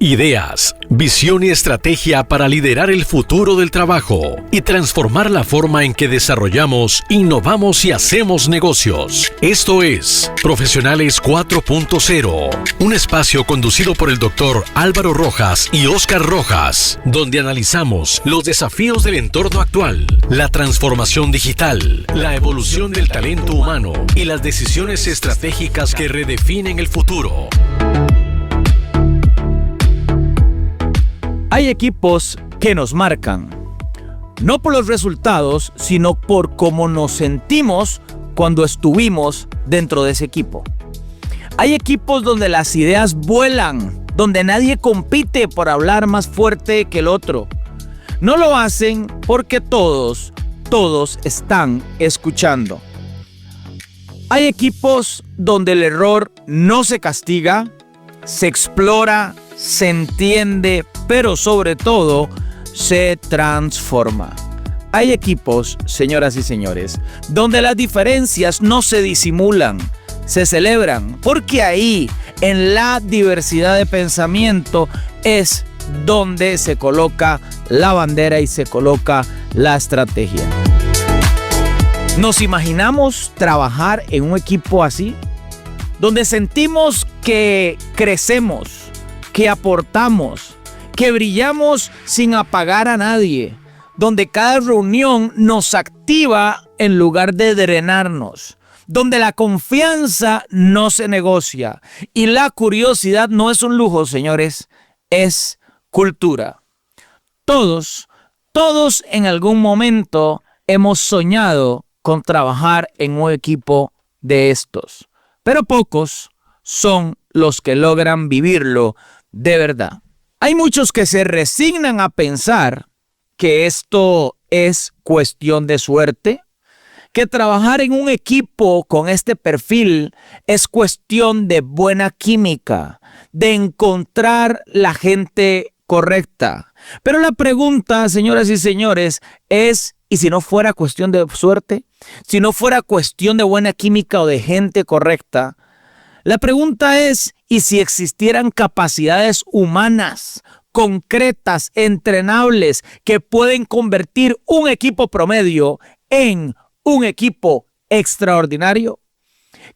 Ideas, visión y estrategia para liderar el futuro del trabajo y transformar la forma en que desarrollamos, innovamos y hacemos negocios. Esto es Profesionales 4.0, un espacio conducido por el Dr. Álvaro Rojas y Óscar Rojas, donde analizamos los desafíos del entorno actual, la transformación digital, la evolución del talento humano y las decisiones estratégicas que redefinen el futuro. Hay equipos que nos marcan, no por los resultados, sino por cómo nos sentimos cuando estuvimos dentro de ese equipo. Hay equipos donde las ideas vuelan, donde nadie compite por hablar más fuerte que el otro. No lo hacen porque todos están escuchando. Hay equipos donde el error no se castiga, se explora, se entiende, pero sobre todo se transforma. Hay equipos, señoras y señores, donde las diferencias no se disimulan, se celebran, porque ahí, en la diversidad de pensamiento, es donde se coloca la bandera y se coloca la estrategia. ¿Nos imaginamos trabajar en un equipo así? Donde sentimos que crecemos, que aportamos, que brillamos sin apagar a nadie, donde cada reunión nos activa en lugar de drenarnos, donde la confianza no se negocia y la curiosidad no es un lujo, señores, es cultura. Todos en algún momento hemos soñado con trabajar en un equipo de estos, pero pocos son los que logran vivirlo de verdad. Hay muchos que se resignan a pensar que esto es cuestión de suerte, que trabajar en un equipo con este perfil es cuestión de buena química, de encontrar la gente correcta. Pero la pregunta, señoras y señores, es, ¿y si no fuera cuestión de suerte? Si no fuera cuestión de buena química o de gente correcta, la pregunta es, ¿y si existieran capacidades humanas, concretas, entrenables, que pueden convertir un equipo promedio en un equipo extraordinario?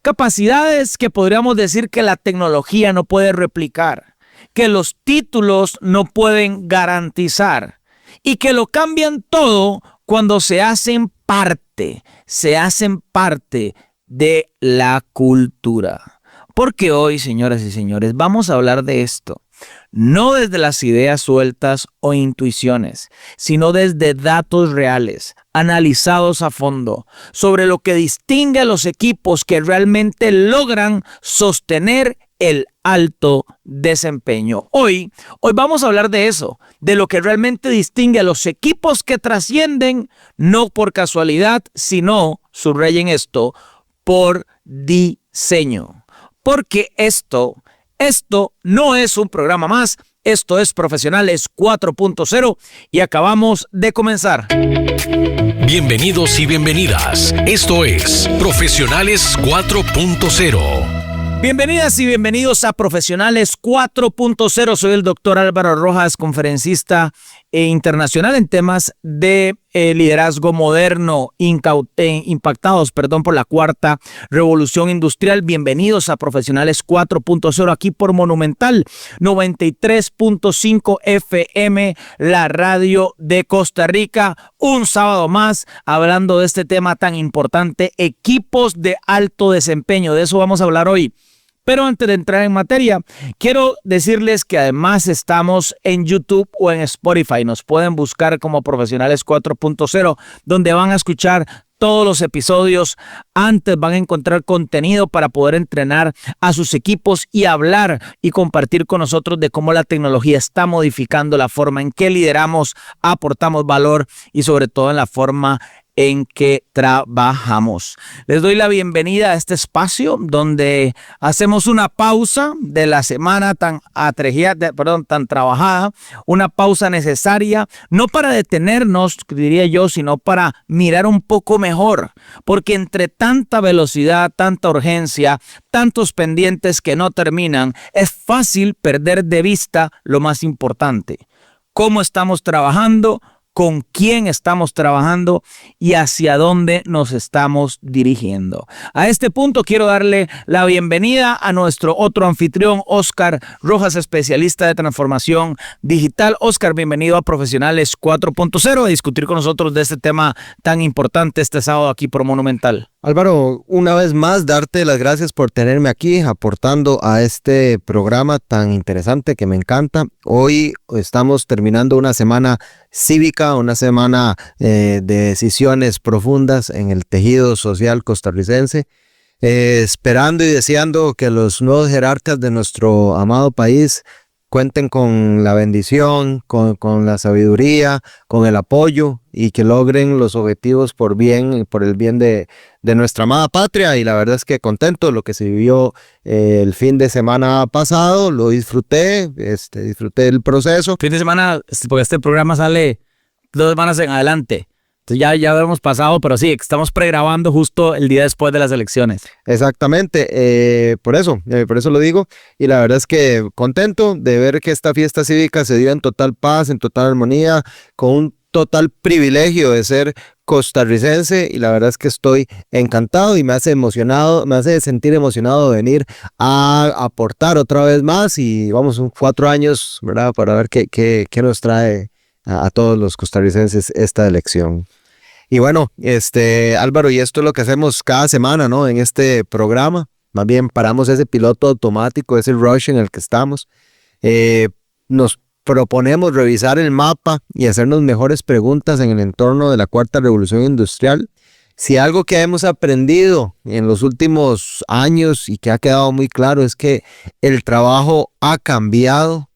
Capacidades que podríamos decir que la tecnología no puede replicar, que los títulos no pueden garantizar y que lo cambian todo cuando se hacen parte de la cultura. Porque hoy, señoras y señores, vamos a hablar de esto, no desde las ideas sueltas o intuiciones, sino desde datos reales, analizados a fondo, sobre lo que distingue a los equipos que realmente logran sostener el alto desempeño. Hoy vamos a hablar de eso, de lo que realmente distingue a los equipos que trascienden, no por casualidad, sino, subrayen esto, por diseño. Porque esto no es un programa más, esto es Profesionales 4.0 y acabamos de comenzar. Bienvenidos y bienvenidas. Esto es Profesionales 4.0. Bienvenidas y bienvenidos a Profesionales 4.0. Soy el Dr. Álvaro Rojas, conferencista internacional en temas de liderazgo moderno, impactados por la cuarta revolución industrial. Bienvenidos a Profesionales 4.0 aquí por Monumental 93.5 FM, la radio de Costa Rica. Un sábado más hablando de este tema tan importante, equipos de alto desempeño. De eso vamos a hablar hoy. Pero antes de entrar en materia, quiero decirles que además estamos en YouTube o en Spotify. Nos pueden buscar como Profesionales 4.0, donde van a escuchar todos los episodios. Antes van a encontrar contenido para poder entrenar a sus equipos y hablar y compartir con nosotros de cómo la tecnología está modificando la forma en que lideramos, aportamos valor y sobre todo en la forma en que trabajamos. Les doy la bienvenida a este espacio donde hacemos una pausa de la semana tan trabajada, una pausa necesaria, no para detenernos, diría yo, sino para mirar un poco mejor, porque entre tanta velocidad, tanta urgencia, tantos pendientes que no terminan, es fácil perder de vista lo más importante: cómo estamos trabajando, con quién estamos trabajando y hacia dónde nos estamos dirigiendo. A este punto quiero darle la bienvenida a nuestro otro anfitrión, Oscar Rojas, especialista de transformación digital. Oscar, bienvenido a Profesionales 4.0 a discutir con nosotros de este tema tan importante este sábado aquí por Monumental. Álvaro, una vez más darte las gracias por tenerme aquí aportando a este programa tan interesante que me encanta. Hoy estamos terminando una semana cívica, una semana de decisiones profundas en el tejido social costarricense, esperando y deseando que los nuevos jerarcas de nuestro amado país cuenten con la bendición, con la sabiduría, con el apoyo y que logren los objetivos por el bien de nuestra amada patria. Y la verdad es que contento de lo que se vivió el fin de semana pasado, lo disfruté, disfruté el proceso. Fin de semana, porque este programa sale 2 semanas en adelante. Entonces ya hemos pasado, pero sí, estamos pregrabando justo el día después de las elecciones. Exactamente, por eso lo digo, y la verdad es que contento de ver que esta fiesta cívica se dio en total paz, en total armonía, con un total privilegio de ser costarricense, y la verdad es que estoy encantado y me hace sentir emocionado de venir a aportar otra vez más, y vamos 4 años, ¿verdad?, para ver qué nos trae a todos los costarricenses esta elección. Y bueno, Álvaro, y esto es lo que hacemos cada semana, ¿no? En este programa, más bien paramos ese piloto automático, ese rush en el que estamos. Nos proponemos revisar el mapa y hacernos mejores preguntas en el entorno de la cuarta revolución industrial. Si algo que hemos aprendido en los últimos años y que ha quedado muy claro es que el trabajo ha cambiado,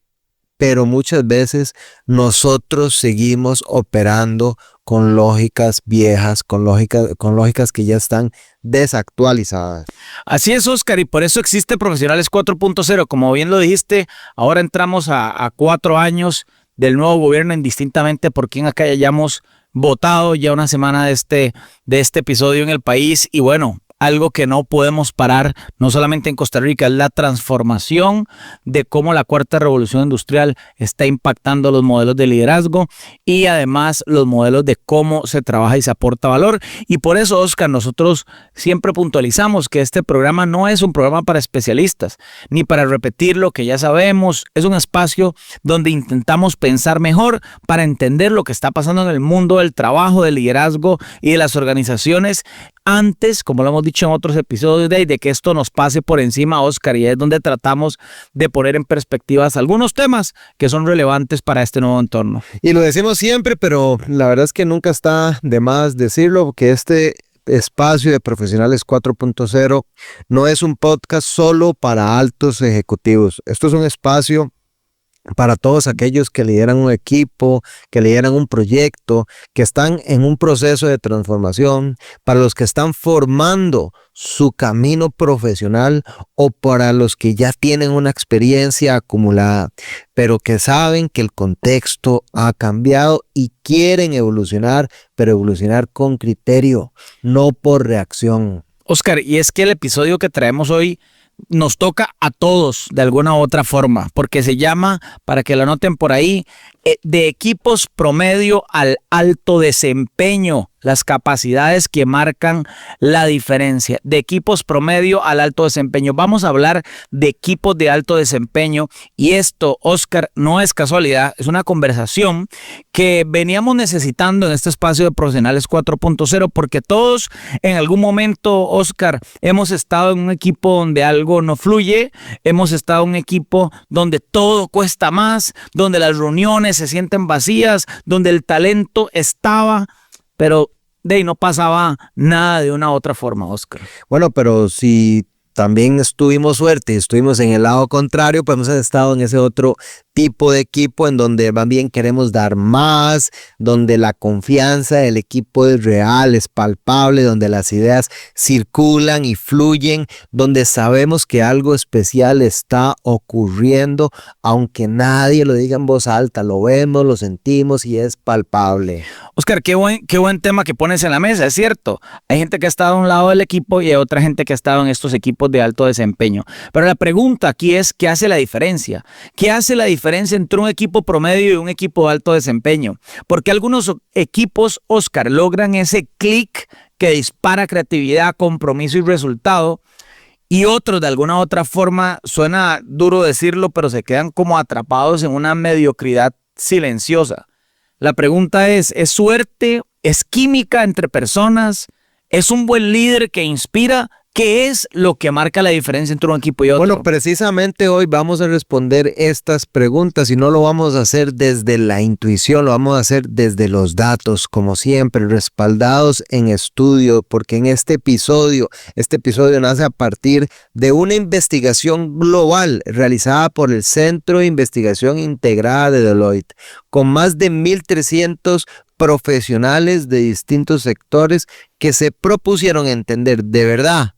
pero muchas veces nosotros seguimos operando con lógicas viejas, con lógicas que ya están desactualizadas. Así es, Oscar, y por eso existe Profesionales 4.0. Como bien lo dijiste, ahora entramos a 4 años del nuevo gobierno, indistintamente por quién acá hayamos votado, ya una semana de este episodio en el país. Y bueno, algo que no podemos parar, no solamente en Costa Rica, es la transformación de cómo la cuarta revolución industrial está impactando los modelos de liderazgo y además los modelos de cómo se trabaja y se aporta valor. Y por eso, Oscar, nosotros siempre puntualizamos que este programa no es un programa para especialistas, ni para repetir lo que ya sabemos. Es un espacio donde intentamos pensar mejor para entender lo que está pasando en el mundo del trabajo, del liderazgo y de las organizaciones antes, como lo hemos dicho en otros episodios, de que esto nos pase por encima, Oscar, y es donde tratamos de poner en perspectivas algunos temas que son relevantes para este nuevo entorno. Y lo decimos siempre, pero la verdad es que nunca está de más decirlo, que este espacio de Profesionales 4.0 no es un podcast solo para altos ejecutivos. Esto es un espacio para todos aquellos que lideran un equipo, que lideran un proyecto, que están en un proceso de transformación, para los que están formando su camino profesional o para los que ya tienen una experiencia acumulada, pero que saben que el contexto ha cambiado y quieren evolucionar, pero evolucionar con criterio, no por reacción. Oscar, y es que el episodio que traemos hoy nos toca a todos de alguna u otra forma, porque se llama, para que lo anoten por ahí, de equipos promedio al alto desempeño, las capacidades que marcan la diferencia, de equipos promedio al alto desempeño. Vamos a hablar de equipos de alto desempeño y esto, Oscar, no es casualidad, es una conversación que veníamos necesitando en este espacio de Profesionales 4.0 porque todos en algún momento, Oscar, hemos estado en un equipo donde algo no fluye, hemos estado en un equipo donde todo cuesta más, donde las reuniones se sienten vacías, donde el talento estaba, pero de ahí no pasaba nada de una u otra forma, Oscar. Bueno, pero si también tuvimos suerte y estuvimos en el lado contrario, pues hemos estado en ese otro tipo de equipo en donde más bien queremos dar más, donde la confianza del equipo es real, es palpable, donde las ideas circulan y fluyen, donde sabemos que algo especial está ocurriendo, aunque nadie lo diga en voz alta, lo vemos, lo sentimos y es palpable. Oscar, qué buen tema que pones en la mesa, es cierto. Hay gente que ha estado a un lado del equipo y hay otra gente que ha estado en estos equipos de alto desempeño. Pero la pregunta aquí es, ¿qué hace la diferencia? ¿Qué hace la diferencia entre un equipo promedio y un equipo de alto desempeño? Porque algunos equipos, Oscar, logran ese clic que dispara creatividad, compromiso y resultado, y otros de alguna otra forma, suena duro decirlo, pero se quedan como atrapados en una mediocridad silenciosa. La pregunta ¿es suerte? ¿Es química entre personas? ¿Es un buen líder que inspira? ¿Qué es lo que marca la diferencia entre un equipo y otro? Bueno, precisamente hoy vamos a responder estas preguntas y no lo vamos a hacer desde la intuición, lo vamos a hacer desde los datos, como siempre, respaldados en estudio, porque en este episodio nace a partir de una investigación global realizada por el Centro de Investigación Integrada de Deloitte, con más de 1,300 profesionales de distintos sectores que se propusieron entender de verdad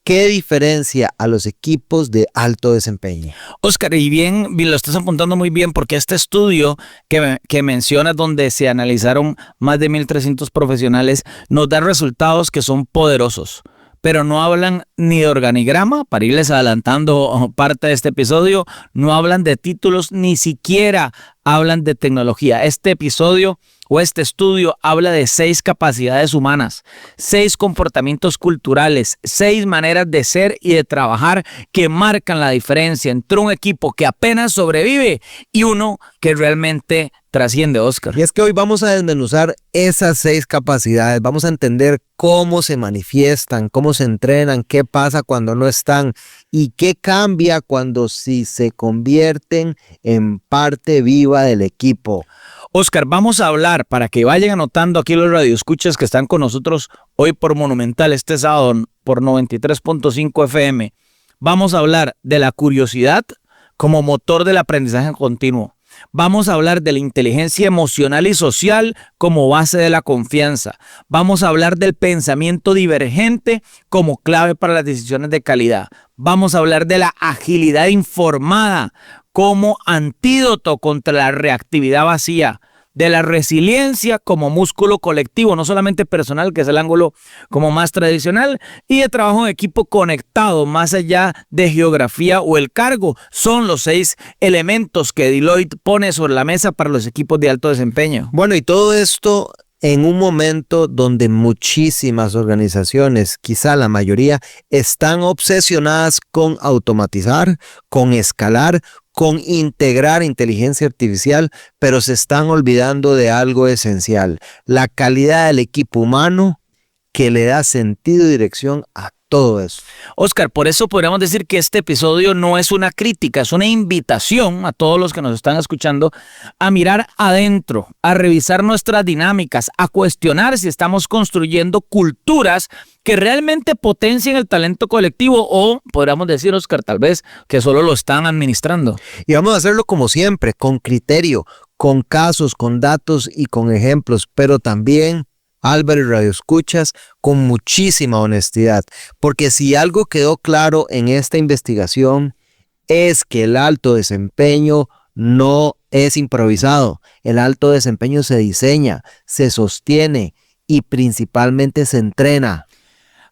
qué diferencia a los equipos de alto desempeño. Oscar, y bien, lo estás apuntando muy bien, porque este estudio que mencionas, donde se analizaron más de 1,300 profesionales, nos da resultados que son poderosos, pero no hablan ni de organigrama, para irles adelantando parte de este episodio, no hablan de títulos, ni siquiera hablan de tecnología. Este episodio o este estudio habla de 6 capacidades humanas, 6 comportamientos culturales, 6 maneras de ser y de trabajar que marcan la diferencia entre un equipo que apenas sobrevive y uno que realmente trasciende, Oscar. Y es que hoy vamos a desmenuzar esas 6 capacidades, vamos a entender cómo se manifiestan, cómo se entrenan, qué pasa cuando no están y qué cambia cuando sí se convierten en parte viva del equipo. Oscar, vamos a hablar, para que vayan anotando aquí los radioescuchas que están con nosotros hoy por Monumental este sábado por 93.5 FM. Vamos a hablar de la curiosidad como motor del aprendizaje continuo. Vamos a hablar de la inteligencia emocional y social como base de la confianza. Vamos a hablar del pensamiento divergente como clave para las decisiones de calidad. Vamos a hablar de la agilidad informada como antídoto contra la reactividad vacía, de la resiliencia como músculo colectivo, no solamente personal, que es el ángulo como más tradicional, y de trabajo en equipo conectado, más allá de geografía o el cargo. Son los 6 elementos que Deloitte pone sobre la mesa para los equipos de alto desempeño. Bueno, y todo esto en un momento donde muchísimas organizaciones, quizá la mayoría, están obsesionadas con automatizar, con escalar, con integrar inteligencia artificial, pero se están olvidando de algo esencial: la calidad del equipo humano que le da sentido y dirección a todo eso. Oscar, por eso podríamos decir que este episodio no es una crítica, es una invitación a todos los que nos están escuchando a mirar adentro, a revisar nuestras dinámicas, a cuestionar si estamos construyendo culturas que realmente potencien el talento colectivo, o podríamos decir, Oscar, tal vez que solo lo están administrando. Y vamos a hacerlo como siempre, con criterio, con casos, con datos y con ejemplos, pero también, Álvaro y radioescuchas, con muchísima honestidad, porque si algo quedó claro en esta investigación es que el alto desempeño no es improvisado. El alto desempeño se diseña, se sostiene y principalmente se entrena.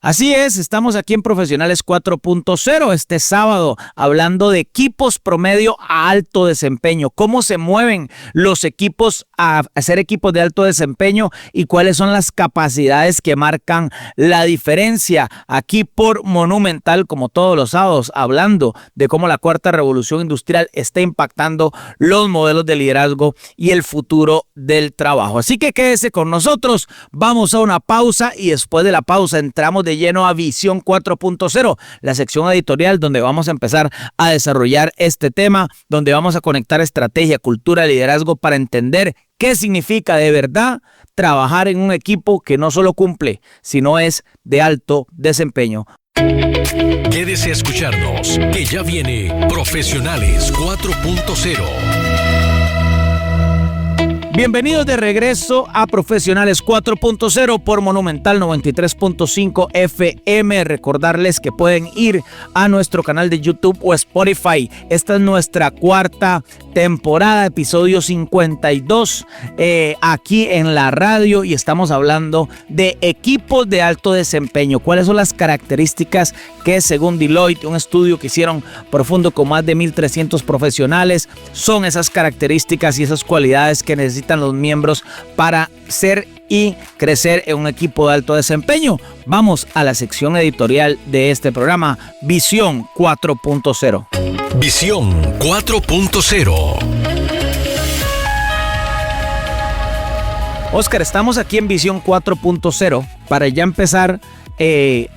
Así es, estamos aquí en Profesionales 4.0 este sábado hablando de equipos promedio a alto desempeño, cómo se mueven los equipos a ser equipos de alto desempeño y cuáles son las capacidades que marcan la diferencia. Aquí por Monumental, como todos los sábados, hablando de cómo la cuarta revolución industrial está impactando los modelos de liderazgo y el futuro del trabajo. Así que quédese con nosotros, vamos a una pausa y después de la pausa entramos de lleno a Visión 4.0, la sección editorial donde vamos a empezar a desarrollar este tema, donde vamos a conectar estrategia, cultura, liderazgo para entender qué significa de verdad trabajar en un equipo que no solo cumple, sino es de alto desempeño. Quédese a escucharnos, que ya viene Profesionales 4.0. Bienvenidos de regreso a Profesionales 4.0 por Monumental 93.5 FM. Recordarles que pueden ir a nuestro canal de YouTube o Spotify. Esta es nuestra cuarta temporada, episodio 52 aquí en la radio, y estamos hablando de equipos de alto desempeño. ¿Cuáles son las características que, según Deloitte, un estudio que hicieron profundo con más de 1,300 profesionales, son esas características y esas cualidades que necesitan los miembros para ser y crecer en un equipo de alto desempeño? Vamos a la sección editorial de este programa, Visión 4.0. Visión 4.0. Oscar, estamos aquí en Visión 4.0 para ya empezar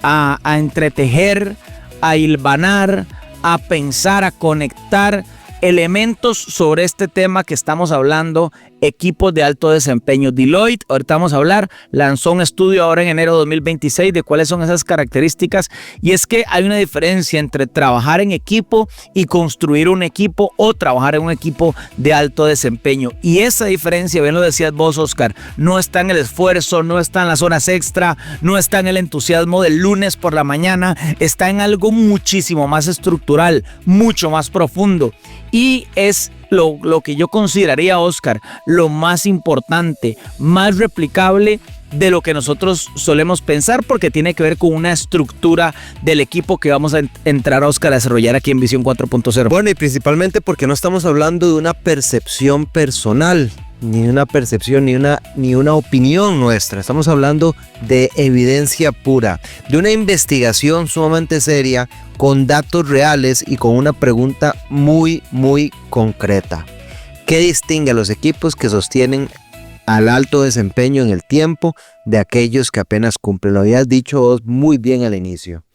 a entretejer, a hilvanar, a pensar, a conectar elementos sobre este tema que estamos hablando, equipos de alto desempeño. Deloitte, ahorita vamos a hablar, lanzó un estudio ahora en enero de 2026 de cuáles son esas características, y es que hay una diferencia entre trabajar en equipo y construir un equipo, o trabajar en un equipo de alto desempeño. Y esa diferencia, bien lo decías vos, Oscar, no está en el esfuerzo, no está en las horas extra, no está en el entusiasmo del lunes por la mañana, está en algo muchísimo más estructural, mucho más profundo. Y es lo que yo consideraría, Oscar, lo más importante, más replicable de lo que nosotros solemos pensar, porque tiene que ver con una estructura del equipo que vamos a entrar, Oscar, a desarrollar aquí en Visión 4.0. Bueno, y principalmente porque no estamos hablando de una percepción personal, ni una percepción, ni una opinión nuestra. Estamos hablando de evidencia pura, de una investigación sumamente seria, con datos reales y con una pregunta muy, muy concreta. ¿Qué distingue a los equipos que sostienen al alto desempeño en el tiempo de aquellos que apenas cumplen? Lo habías dicho vos muy bien al inicio.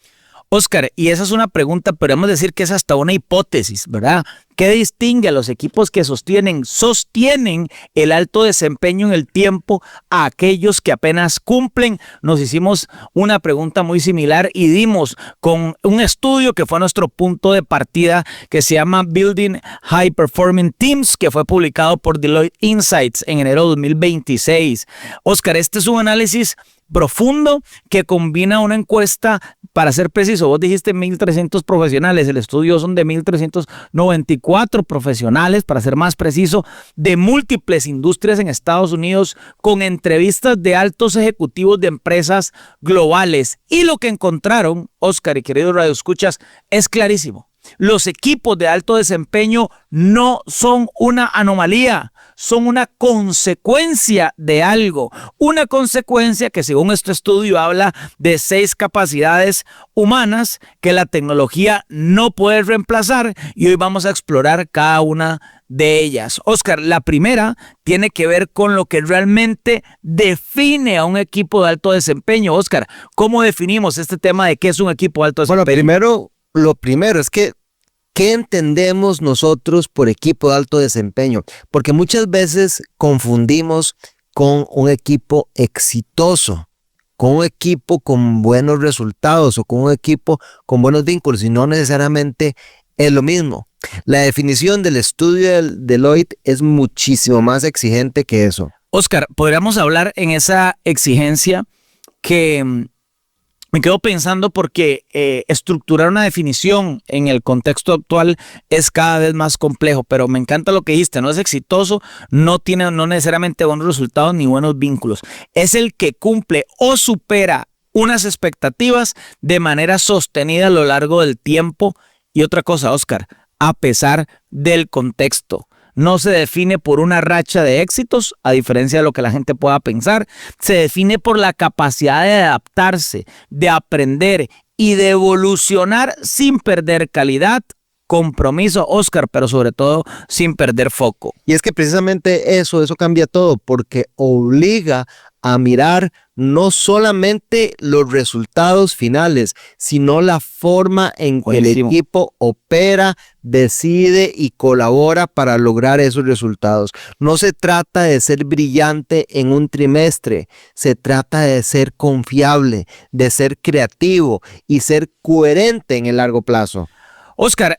Oscar, y esa es una pregunta, podemos decir que es hasta una hipótesis, ¿verdad? ¿Qué distingue a los equipos que sostienen el alto desempeño en el tiempo a aquellos que apenas cumplen? Nos hicimos una pregunta muy similar y dimos con un estudio que fue nuestro punto de partida, que se llama Building High Performing Teams, que fue publicado por Deloitte Insights en enero de 2026. Oscar, este es un análisis profundo que combina una encuesta, para ser preciso, vos dijiste 1,300 profesionales, el estudio son de 1,394 profesionales, para ser más preciso, de múltiples industrias en Estados Unidos, con entrevistas de altos ejecutivos de empresas globales. Y lo que encontraron, Oscar y queridos radioescuchas, es clarísimo. Los equipos de alto desempeño no son una anomalía, son una consecuencia de algo. Una consecuencia que, según este estudio, habla de 6 capacidades humanas que la tecnología no puede reemplazar, y hoy vamos a explorar cada una de ellas. Oscar, la primera tiene que ver con lo que realmente define a un equipo de alto desempeño. Oscar, ¿cómo definimos este tema de qué es un equipo de alto desempeño? Bueno, lo primero es que ¿qué entendemos nosotros por equipo de alto desempeño? Porque muchas veces confundimos con un equipo exitoso, con un equipo con buenos resultados o con un equipo con buenos vínculos, y no necesariamente es lo mismo. La definición del estudio del Deloitte es muchísimo más exigente que eso. Oscar, podríamos hablar en esa exigencia que me quedo pensando, porque estructurar una definición en el contexto actual es cada vez más complejo, pero me encanta lo que dijiste, no es exitoso, no necesariamente buenos resultados ni buenos vínculos, es el que cumple o supera unas expectativas de manera sostenida a lo largo del tiempo. Y otra cosa, Oscar, a pesar del contexto. No se define por una racha de éxitos, a diferencia de lo que la gente pueda pensar. Se define por la capacidad de adaptarse, de aprender y de evolucionar sin perder calidad, compromiso, Oscar, pero sobre todo sin perder foco. Y es que precisamente eso cambia todo, porque obliga a mirar no solamente los resultados finales, sino la forma en que el equipo opera, decide y colabora para lograr esos resultados. No se trata de ser brillante en un trimestre, se trata de ser confiable, de ser creativo y ser coherente en el largo plazo. Oscar,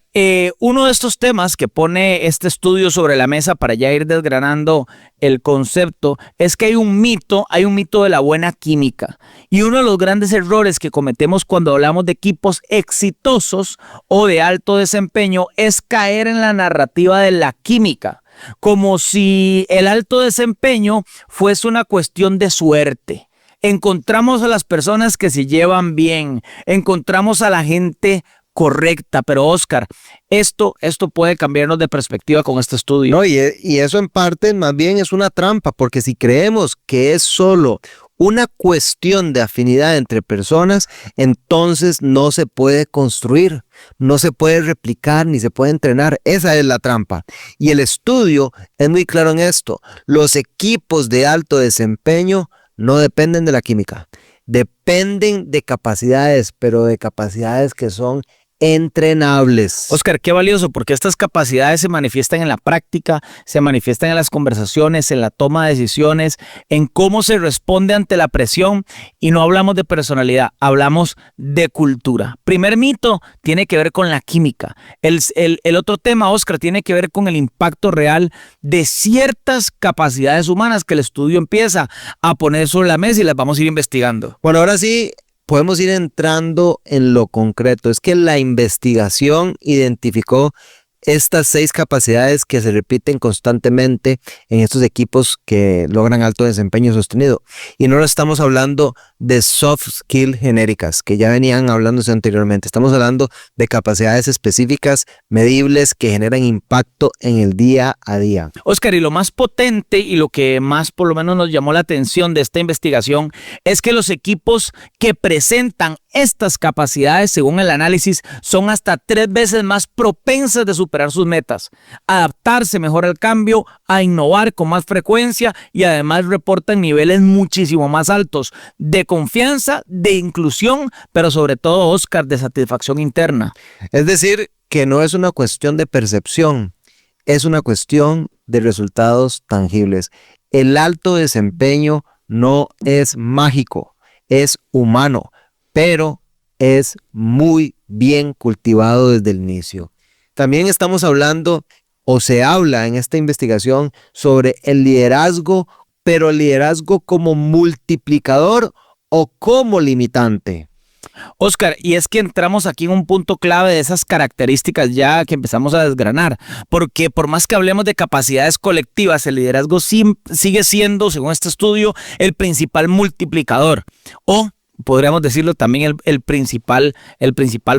uno de estos temas que pone este estudio sobre la mesa para ya ir desgranando el concepto es que hay un mito de la buena química. Y uno de los grandes errores que cometemos cuando hablamos de equipos exitosos o de alto desempeño es caer en la narrativa de la química, como si el alto desempeño fuese una cuestión de suerte. Encontramos a las personas que se llevan bien, encontramos a la gente correcta, pero Oscar, esto puede cambiarnos de perspectiva con este estudio. No, y eso en parte más bien es una trampa, porque si creemos que es solo una cuestión de afinidad entre personas, entonces no se puede construir, no se puede replicar ni se puede entrenar. Esa es la trampa. Y el estudio es muy claro en esto. Los equipos de alto desempeño no dependen de la química, dependen de capacidades, pero de capacidades que son entrenables. Oscar, qué valioso, porque estas capacidades se manifiestan en la práctica, se manifiestan en las conversaciones, en la toma de decisiones, en cómo se responde ante la presión, y no hablamos de personalidad, hablamos de cultura. Primer mito tiene que ver con la química. El otro tema, Oscar, tiene que ver con el impacto real de ciertas capacidades humanas que el estudio empieza a poner sobre la mesa y las vamos a ir investigando. Bueno, ahora sí podemos ir entrando en lo concreto. Es que la investigación identificó estas 6 capacidades que se repiten constantemente en estos equipos que logran alto desempeño sostenido. Y no estamos hablando de soft skill genéricas, que ya venían hablándose anteriormente. Estamos hablando de capacidades específicas, medibles, que generan impacto en el día a día. Oscar, y lo más potente y lo que más por lo menos nos llamó la atención de esta investigación es que los equipos que presentan estas capacidades, según el análisis, son hasta 3 veces más propensas de superar sus metas, adaptarse mejor al cambio, a innovar con más frecuencia y además reportan niveles muchísimo más altos de confianza, de inclusión, pero sobre todo, Oscar, de satisfacción interna. Es decir, que no es una cuestión de percepción, es una cuestión de resultados tangibles. El alto desempeño no es mágico, es humano, pero es muy bien cultivado desde el inicio. También estamos hablando, o se habla en esta investigación, sobre el liderazgo, pero el liderazgo como multiplicador o como limitante. Oscar, y es que entramos aquí en un punto clave de esas características ya que empezamos a desgranar, porque por más que hablemos de capacidades colectivas, el liderazgo sigue siendo, según este estudio, el principal multiplicador, o podríamos decirlo también el principal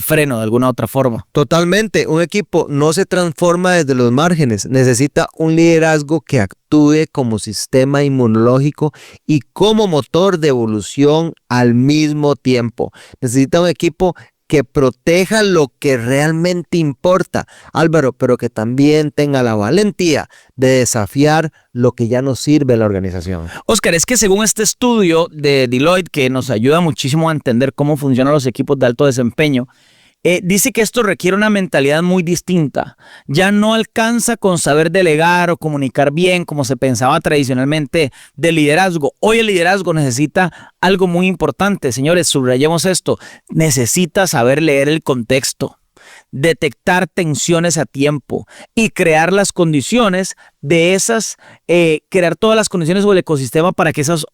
freno de alguna otra forma. Totalmente, un equipo no se transforma desde los márgenes, necesita un liderazgo que actúe como sistema inmunológico y como motor de evolución al mismo tiempo. Necesita un equipo que proteja lo que realmente importa, Álvaro, pero que también tenga la valentía de desafiar lo que ya no sirve a la organización. Oscar, es que según este estudio de Deloitte, que nos ayuda muchísimo a entender cómo funcionan los equipos de alto desempeño, dice que esto requiere una mentalidad muy distinta. Ya no alcanza con saber delegar o comunicar bien como se pensaba tradicionalmente de liderazgo. Hoy el liderazgo necesita algo muy importante, señores, subrayemos esto, necesita saber leer el contexto, detectar tensiones a tiempo y crear las condiciones de esas, crear todas las condiciones o el ecosistema para que esas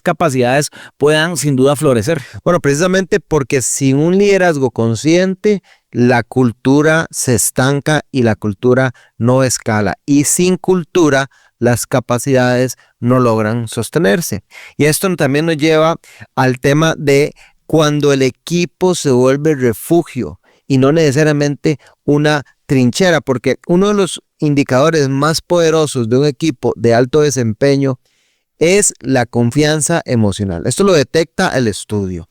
capacidades puedan sin duda florecer. Bueno, precisamente porque sin un liderazgo consciente, la cultura se estanca y la cultura no escala. Y sin cultura, las capacidades no logran sostenerse. Y esto también nos lleva al tema de cuando el equipo se vuelve refugio y no necesariamente una trinchera, porque uno de los indicadores más poderosos de un equipo de alto desempeño es la confianza emocional. Esto lo detecta el estudio.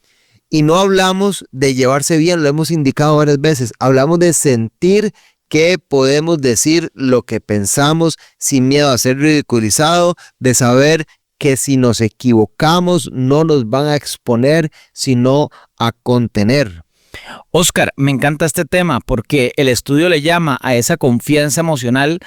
Y no hablamos de llevarse bien, lo hemos indicado varias veces, hablamos de sentir que podemos decir lo que pensamos sin miedo a ser ridiculizado, de saber que si nos equivocamos no nos van a exponer, sino a contener. Oscar, me encanta este tema porque el estudio le llama a esa confianza emocional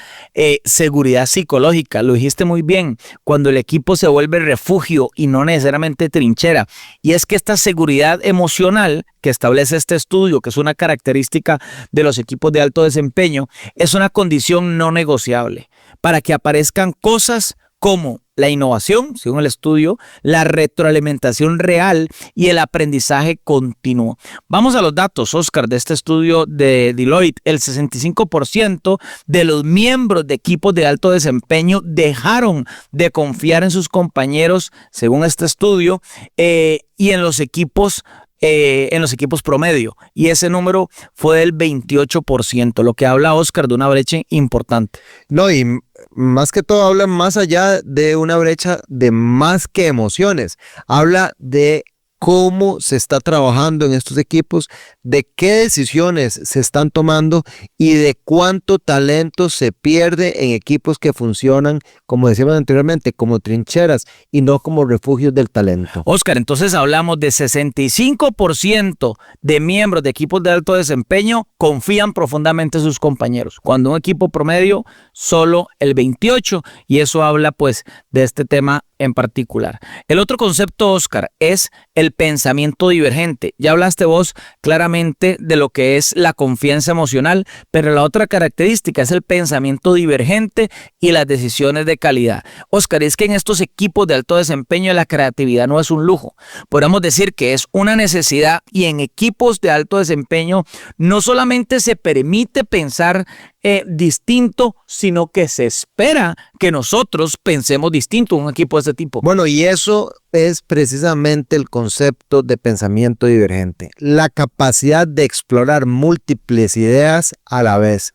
seguridad psicológica. Lo dijiste muy bien, cuando el equipo se vuelve refugio y no necesariamente trinchera. Y es que esta seguridad emocional que establece este estudio, que es una característica de los equipos de alto desempeño, es una condición no negociable para que aparezcan cosas como la innovación, según el estudio, la retroalimentación real y el aprendizaje continuo. Vamos a los datos, Oscar, de este estudio de Deloitte. El 65% de los miembros de equipos de alto desempeño dejaron de confiar en sus compañeros, según este estudio, y en los equipos promedio, y ese número fue del 28%, lo que habla, Oscar, de una brecha importante. No, y más que todo habla más allá de una brecha de más que emociones, habla de cómo se está trabajando en estos equipos, de qué decisiones se están tomando y de cuánto talento se pierde en equipos que funcionan, como decíamos anteriormente, como trincheras y no como refugios del talento. Oscar, entonces hablamos de 65% de miembros de equipos de alto desempeño confían profundamente en sus compañeros, cuando un equipo promedio solo el 28%, y eso habla pues de este tema en particular. El otro concepto, Oscar, es el pensamiento divergente. Ya hablaste vos claramente de lo que es la confianza emocional, pero la otra característica es el pensamiento divergente y las decisiones de calidad. Oscar, es que en estos equipos de alto desempeño la creatividad no es un lujo. Podríamos decir que es una necesidad, y en equipos de alto desempeño no solamente se permite pensar distinto, sino que se espera que nosotros pensemos distinto en un equipo de este tipo. Bueno, y eso es precisamente el concepto de pensamiento divergente, la capacidad de explorar múltiples ideas a la vez,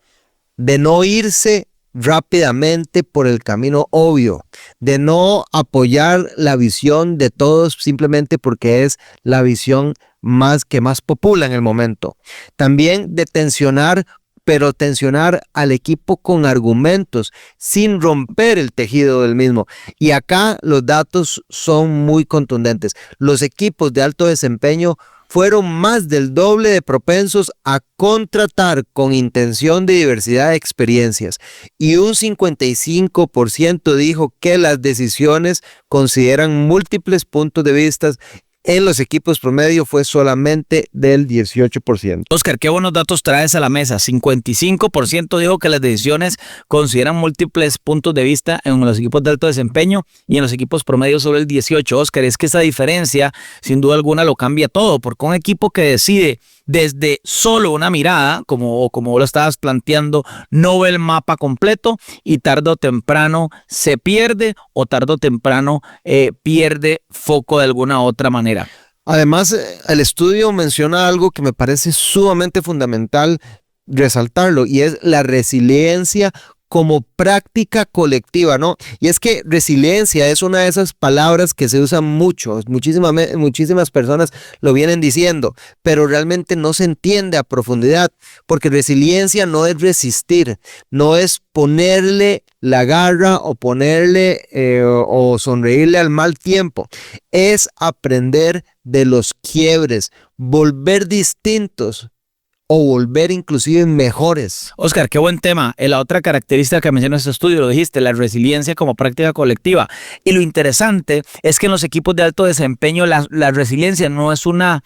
de no irse rápidamente por el camino obvio, de no apoyar la visión de todos simplemente porque es la visión más popular en el momento. También de tensionar al equipo con argumentos sin romper el tejido del mismo. Y acá los datos son muy contundentes. Los equipos de alto desempeño fueron más del doble de propensos a contratar con intención de diversidad de experiencias, y un 55% dijo que las decisiones consideran múltiples puntos de vista. En los equipos promedio fue solamente del 18%. Oscar, qué buenos datos traes a la mesa. 55% dijo que las decisiones consideran múltiples puntos de vista en los equipos de alto desempeño, y en los equipos promedio solo el 18%. Oscar, es que esa diferencia sin duda alguna lo cambia todo, porque un equipo que decide desde solo una mirada, como lo estabas planteando, no ve el mapa completo, y tarde o temprano se pierde, o tarde o temprano pierde foco de alguna otra manera. Además, el estudio menciona algo que me parece sumamente fundamental resaltarlo, y es la resiliencia como práctica colectiva, ¿no? Y es que resiliencia es una de esas palabras que se usan mucho, muchísimas personas lo vienen diciendo, pero realmente no se entiende a profundidad, porque resiliencia no es resistir, no es ponerle la garra o o sonreírle al mal tiempo, es aprender de los quiebres, volver distintos, o volver inclusive mejores. Oscar, qué buen tema. La otra característica que menciona este estudio, lo dijiste, la resiliencia como práctica colectiva. Y lo interesante es que en los equipos de alto desempeño la resiliencia no es una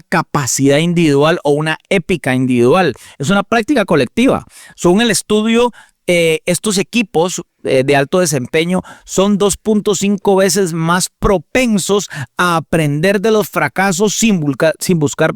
capacidad individual o una épica individual, es una práctica colectiva. Según el estudio, estos equipos de alto desempeño son 2.5 veces más propensos a aprender de los fracasos sin buscar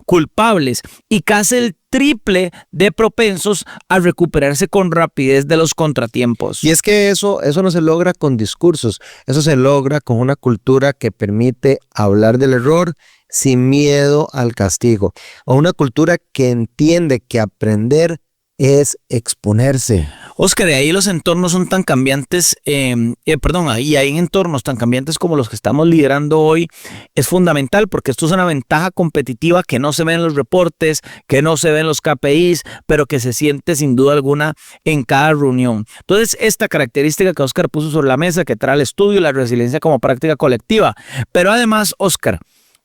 culpables, y casi el triple de propensos a recuperarse con rapidez de los contratiempos. Y es que eso no se logra con discursos, eso se logra con una cultura que permite hablar del error sin miedo al castigo, o una cultura que entiende que aprender es exponerse. Oscar, y ahí los entornos son tan cambiantes, y hay entornos tan cambiantes como los que estamos liderando hoy, es fundamental porque esto es una ventaja competitiva que no se ve en los reportes, que no se ve en los KPIs, pero que se siente sin duda alguna en cada reunión. Entonces, esta característica que Oscar puso sobre la mesa, que trae el estudio, la resiliencia como práctica colectiva, pero además, Oscar,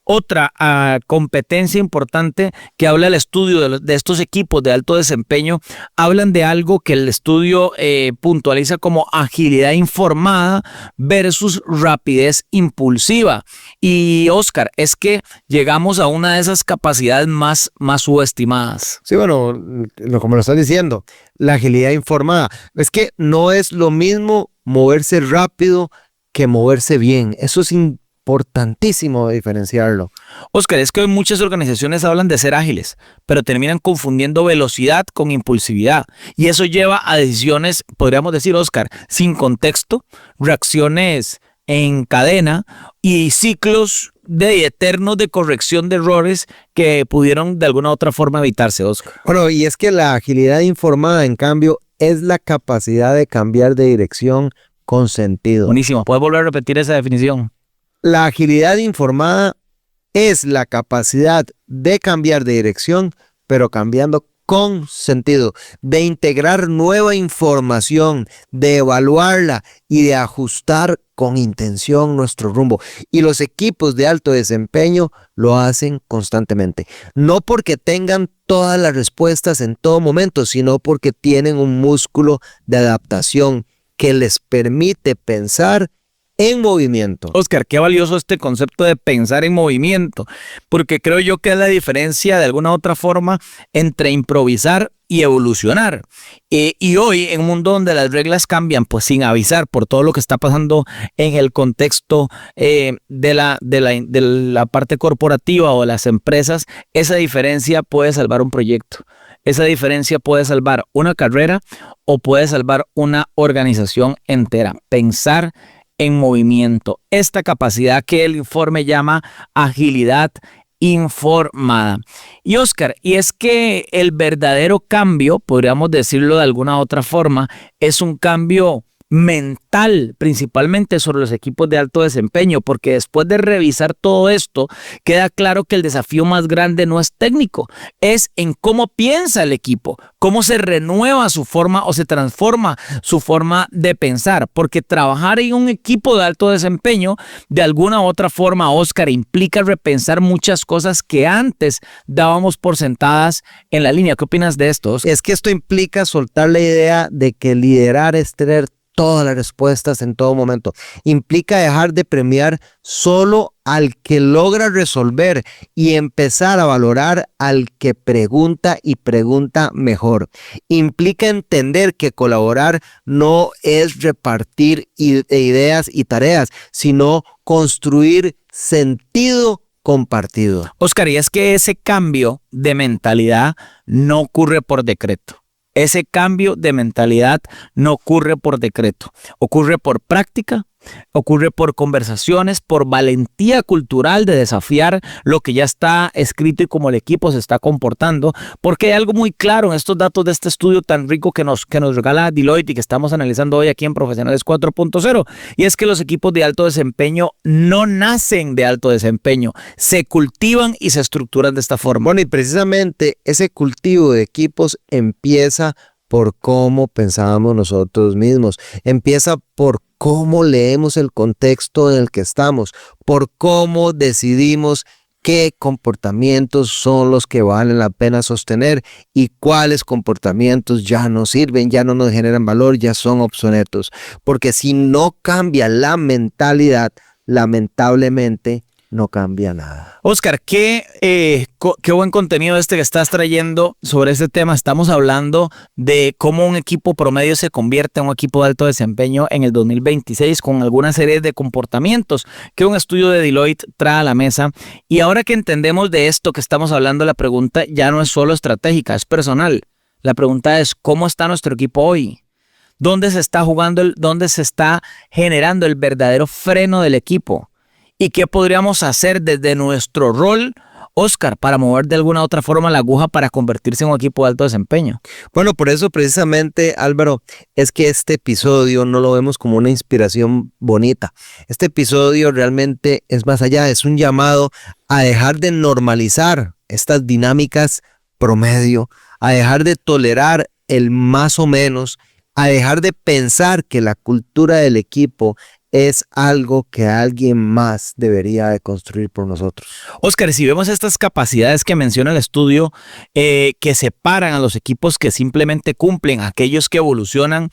otra competencia importante que habla el estudio de estos equipos de alto desempeño, hablan de algo que el estudio puntualiza como agilidad informada versus rapidez impulsiva. Y Oscar, es que llegamos a una de esas capacidades más subestimadas. Sí, bueno, como lo estás diciendo, la agilidad informada. Es que no es lo mismo moverse rápido que moverse bien. Eso es importantísimo diferenciarlo. Oscar, es que hoy muchas organizaciones hablan de ser ágiles, pero terminan confundiendo velocidad con impulsividad. Y eso lleva a decisiones, podríamos decir, Oscar, sin contexto, reacciones en cadena y ciclos eternos de corrección de errores que pudieron de alguna u otra forma evitarse, Oscar. Bueno, y es que la agilidad informada, en cambio, es la capacidad de cambiar de dirección con sentido. Buenísimo. ¿Puedes volver a repetir esa definición? La agilidad informada es la capacidad de cambiar de dirección, pero cambiando con sentido, de integrar nueva información, de evaluarla y de ajustar con intención nuestro rumbo. Y los equipos de alto desempeño lo hacen constantemente. No porque tengan todas las respuestas en todo momento, sino porque tienen un músculo de adaptación que les permite pensar en movimiento. Oscar, qué valioso este concepto de pensar en movimiento, porque creo yo que es la diferencia de alguna otra forma entre improvisar y evolucionar. Y hoy, en un mundo donde las reglas cambian, pues sin avisar por todo lo que está pasando en el contexto de la parte corporativa o de las empresas, esa diferencia puede salvar un proyecto. Esa diferencia puede salvar una carrera o puede salvar una organización entera. Pensar en movimiento. Esta capacidad que el informe llama agilidad informada. Y Oscar, y es que el verdadero cambio, podríamos decirlo de alguna otra forma, es un cambio mental, principalmente sobre los equipos de alto desempeño, porque después de revisar todo esto, queda claro que el desafío más grande no es técnico, es en cómo piensa el equipo, cómo se renueva su forma o se transforma su forma de pensar, porque trabajar en un equipo de alto desempeño, de alguna u otra forma, Oscar, implica repensar muchas cosas que antes dábamos por sentadas en la línea. ¿Qué opinas de esto, Oscar? Es que esto implica soltar la idea de que liderar es tener todas las respuestas en todo momento. Implica dejar de premiar solo al que logra resolver y empezar a valorar al que pregunta y pregunta mejor. Implica entender que colaborar no es repartir ideas y tareas, sino construir sentido compartido. Oscar, y es que ese cambio de mentalidad no ocurre por decreto. Ese cambio de mentalidad no ocurre por decreto, ocurre por práctica, ocurre por conversaciones, por valentía cultural de desafiar lo que ya está escrito y cómo el equipo se está comportando, porque hay algo muy claro en estos datos de este estudio tan rico que nos regala Deloitte y que estamos analizando hoy aquí en Profesionales 4.0, y es que los equipos de alto desempeño no nacen de alto desempeño, se cultivan y se estructuran de esta forma. Bueno, y precisamente ese cultivo de equipos empieza por cómo pensábamos nosotros mismos, empieza por cómo leemos el contexto en el que estamos, por cómo decidimos qué comportamientos son los que valen la pena sostener y cuáles comportamientos ya no sirven, ya no nos generan valor, ya son obsoletos. Porque si no cambia la mentalidad, lamentablemente no cambia nada. Oscar, qué buen contenido que estás trayendo sobre este tema. Estamos hablando de cómo un equipo promedio se convierte en un equipo de alto desempeño en el 2026 con alguna serie de comportamientos que un estudio de Deloitte trae a la mesa. Y ahora que entendemos de esto que estamos hablando, la pregunta ya no es solo estratégica, es personal. La pregunta es, ¿cómo está nuestro equipo hoy? ¿Dónde se está jugando, dónde se está generando el verdadero freno del equipo? ¿Y qué podríamos hacer desde nuestro rol Oscar, para mover de alguna u otra forma la aguja para convertirse en un equipo de alto desempeño? Bueno, por eso precisamente, Álvaro, es que este episodio no lo vemos como una inspiración bonita. Este episodio realmente es más allá, es un llamado a dejar de normalizar estas dinámicas promedio, a dejar de tolerar el más o menos, a dejar de pensar que la cultura del equipo es algo que alguien más debería de construir por nosotros. Oscar, si vemos estas capacidades que menciona el estudio, que separan a los equipos que simplemente cumplen, aquellos que evolucionan,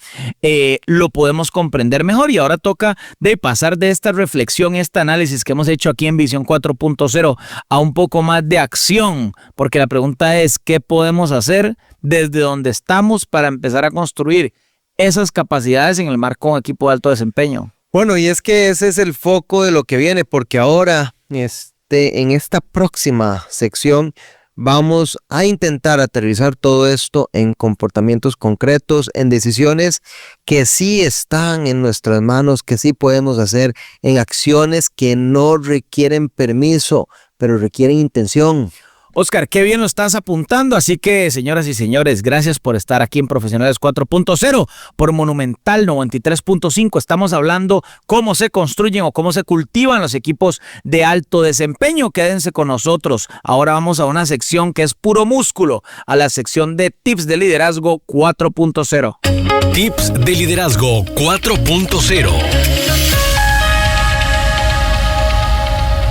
lo podemos comprender mejor. Y ahora toca de pasar de esta reflexión, este análisis que hemos hecho aquí en Visión 4.0 a un poco más de acción, porque la pregunta es, ¿qué podemos hacer desde donde estamos para empezar a construir esas capacidades en el marco de un equipo de alto desempeño? Bueno, y es que ese es el foco de lo que viene, porque ahora en esta próxima sección vamos a intentar aterrizar todo esto en comportamientos concretos, en decisiones que sí están en nuestras manos, que sí podemos hacer, en acciones que no requieren permiso, pero requieren intención. Oscar, qué bien lo estás apuntando, así que señoras y señores, gracias por estar aquí en Profesionales 4.0 por Monumental 93.5. Estamos hablando cómo se construyen o cómo se cultivan los equipos de alto desempeño. Quédense con nosotros. Ahora vamos a una sección que es puro músculo, a la sección de Tips de Liderazgo 4.0. Tips de Liderazgo 4.0.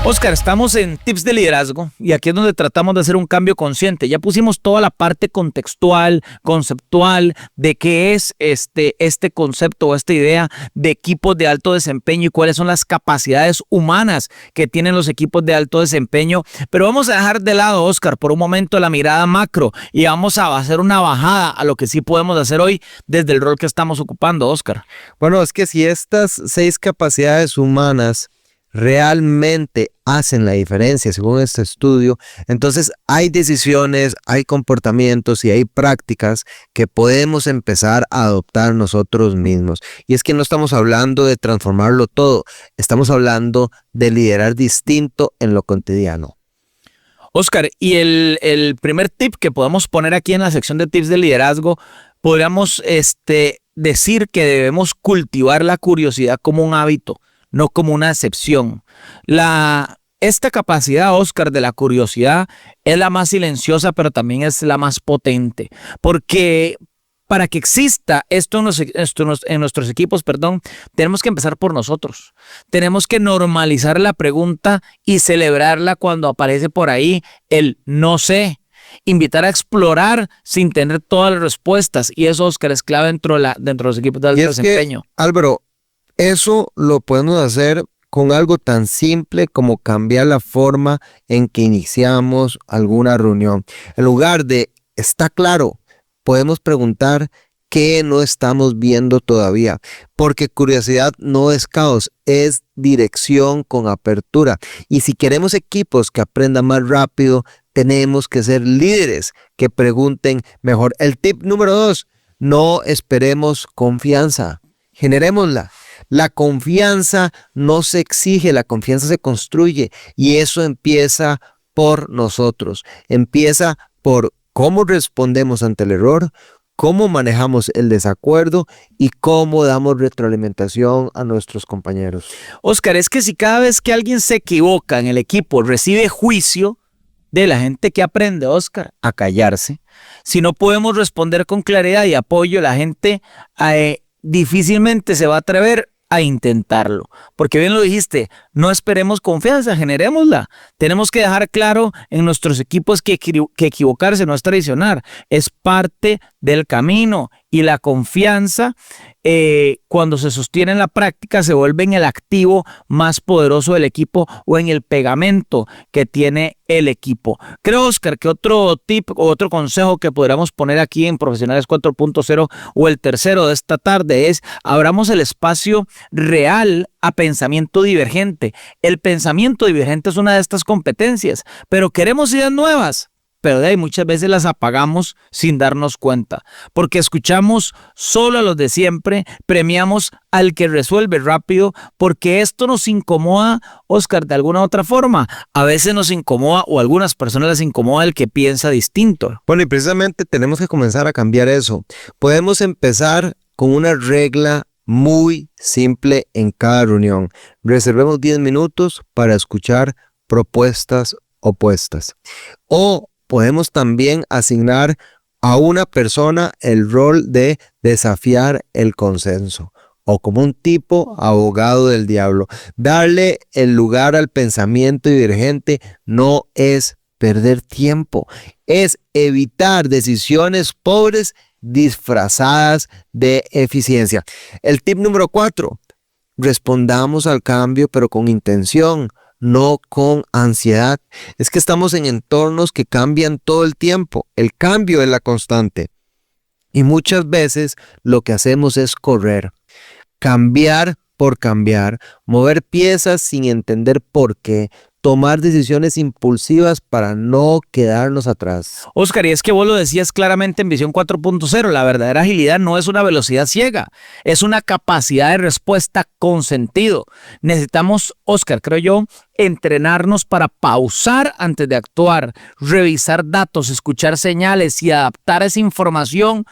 Oscar, estamos en Tips de Liderazgo y aquí es donde tratamos de hacer un cambio consciente. Ya pusimos toda la parte contextual, conceptual de qué es este concepto o esta idea de equipos de alto desempeño y cuáles son las capacidades humanas que tienen los equipos de alto desempeño. Pero vamos a dejar de lado, Oscar, por un momento la mirada macro y vamos a hacer una bajada a lo que sí podemos hacer hoy desde el rol que estamos ocupando, Oscar. Bueno, es que si estas 6 capacidades humanas realmente hacen la diferencia según este estudio, entonces hay decisiones, hay comportamientos y hay prácticas que podemos empezar a adoptar nosotros mismos. Y es que no estamos hablando de transformarlo todo, estamos hablando de liderar distinto en lo cotidiano. Oscar, y el primer tip que podemos poner aquí en la sección de tips de liderazgo, podríamos decir que debemos cultivar la curiosidad como un hábito, no como una excepción. Esta capacidad, Oscar, de la curiosidad es la más silenciosa, pero también es la más potente. Porque para que exista esto en nuestros equipos, tenemos que empezar por nosotros. Tenemos que normalizar la pregunta y celebrarla cuando aparece por ahí el no sé. Invitar a explorar sin tener todas las respuestas. Y eso, Oscar, es clave dentro de los equipos de alto desempeño. Álvaro, eso lo podemos hacer con algo tan simple como cambiar la forma en que iniciamos alguna reunión. En lugar de está claro, podemos preguntar qué no estamos viendo todavía, porque curiosidad no es caos, es dirección con apertura. Y si queremos equipos que aprendan más rápido, tenemos que ser líderes que pregunten mejor. El tip número 2, no esperemos confianza, generémosla. La confianza no se exige, la confianza se construye y eso empieza por nosotros. Empieza por cómo respondemos ante el error, cómo manejamos el desacuerdo y cómo damos retroalimentación a nuestros compañeros. Oscar, es que si cada vez que alguien se equivoca en el equipo recibe juicio de la gente que aprende, Oscar, a callarse, si no podemos responder con claridad y apoyo, la gente difícilmente se va a atrever a intentarlo, porque bien lo dijiste, no esperemos confianza, generémosla. Tenemos que dejar claro en nuestros equipos que equivocarse no es traicionar, es parte del camino y la confianza cuando se sostiene en la práctica se vuelve en el activo más poderoso del equipo o en el pegamento que tiene el equipo. Creo, Oscar, que otro tip o otro consejo que podríamos poner aquí en Profesionales 4.0 o el tercero de esta tarde es abramos el espacio real a pensamiento divergente. El pensamiento divergente es una de estas competencias, pero queremos ideas nuevas. pero de ahí muchas veces las apagamos sin darnos cuenta, porque escuchamos solo a los de siempre, premiamos al que resuelve rápido, porque esto nos incomoda, Oscar, de alguna otra forma. A veces nos incomoda, o a algunas personas les incomoda el que piensa distinto. Bueno, y precisamente tenemos que comenzar a cambiar eso. Podemos empezar con una regla muy simple en cada reunión. Reservemos 10 minutos para escuchar propuestas opuestas. O podemos también asignar a una persona el rol de desafiar el consenso, o como un tipo abogado del diablo. Darle el lugar al pensamiento divergente no es perder tiempo, es evitar decisiones pobres disfrazadas de eficiencia. El tip número 4, respondamos al cambio pero con intención, no con ansiedad. Es que estamos en entornos que cambian todo el tiempo, el cambio es la constante y muchas veces lo que hacemos es correr, cambiar por cambiar, mover piezas sin entender por qué, tomar decisiones impulsivas para no quedarnos atrás. Oscar, y es que vos lo decías claramente en Visión 4.0, la verdadera agilidad no es una velocidad ciega, es una capacidad de respuesta con sentido. Necesitamos, Oscar, creo yo, entrenarnos para pausar antes de actuar, revisar datos, escuchar señales y adaptar esa información,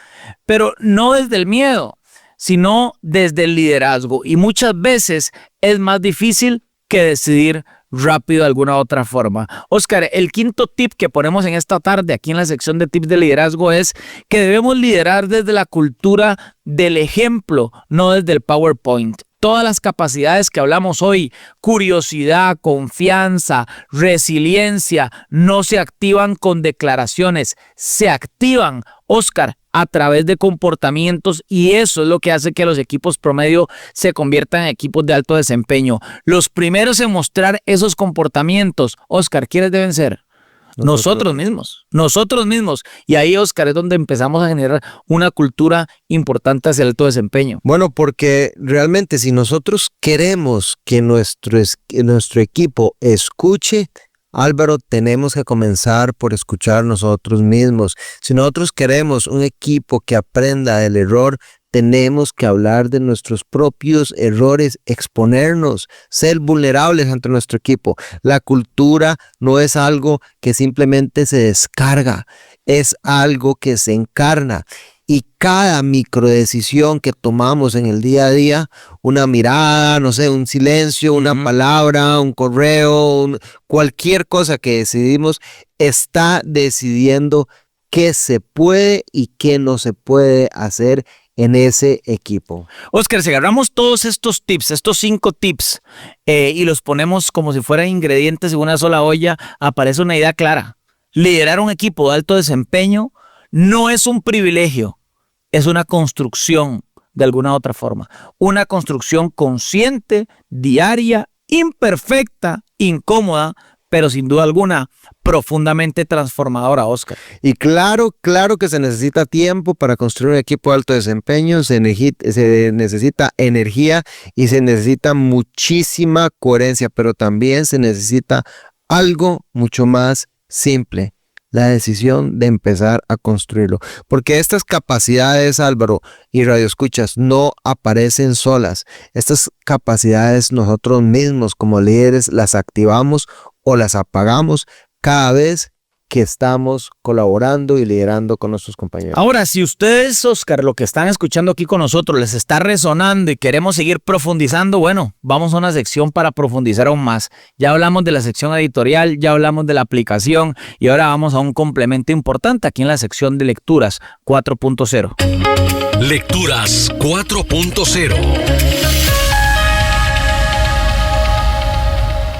pero no desde el miedo, sino desde el liderazgo. Y muchas veces es más difícil que decidir rápido de alguna otra forma. Oscar, el quinto tip que ponemos en esta tarde aquí en la sección de tips de liderazgo es que debemos liderar desde la cultura del ejemplo, no desde el PowerPoint. Todas las capacidades que hablamos hoy, curiosidad, confianza, resiliencia, no se activan con declaraciones, se activan, Oscar, a través de comportamientos, y eso es lo que hace que los equipos promedio se conviertan en equipos de alto desempeño. Los primeros en mostrar esos comportamientos, Oscar, ¿quiénes deben ser? Nosotros mismos. Y ahí, Oscar, es donde empezamos a generar una cultura importante hacia el alto desempeño. Bueno, porque realmente si nosotros queremos que nuestro equipo escuche, Álvaro, tenemos que comenzar por escuchar nosotros mismos. Si nosotros queremos un equipo que aprenda del error, tenemos que hablar de nuestros propios errores, exponernos, ser vulnerables ante nuestro equipo. La cultura no es algo que simplemente se descarga, es algo que se encarna. Y cada microdecisión que tomamos en el día a día, una mirada, no sé, un silencio, una palabra, un correo, cualquier cosa que decidimos, está decidiendo qué se puede y qué no se puede hacer en ese equipo. Oscar, si agarramos todos estos tips, estos 5 tips, y los ponemos como si fueran ingredientes en una sola olla, aparece una idea clara. Liderar un equipo de alto desempeño no es un privilegio, es una construcción de alguna otra forma. Una construcción consciente, diaria, imperfecta, incómoda, pero sin duda alguna profundamente transformadora, Oscar. Y claro que se necesita tiempo para construir un equipo de alto desempeño, se necesita energía y se necesita muchísima coherencia, pero también se necesita algo mucho más simple: la decisión de empezar a construirlo. Porque estas capacidades, Álvaro y radioescuchas, no aparecen solas. Estas capacidades nosotros mismos como líderes las activamos o las apagamos cada vez que estamos colaborando y liderando con nuestros compañeros. Ahora, si ustedes, Oscar, lo que están escuchando aquí con nosotros les está resonando y queremos seguir profundizando, bueno, vamos a una sección para profundizar aún más. Ya hablamos de la sección editorial, ya hablamos de la aplicación y ahora vamos a un complemento importante aquí en la sección de lecturas 4.0. Lecturas 4.0.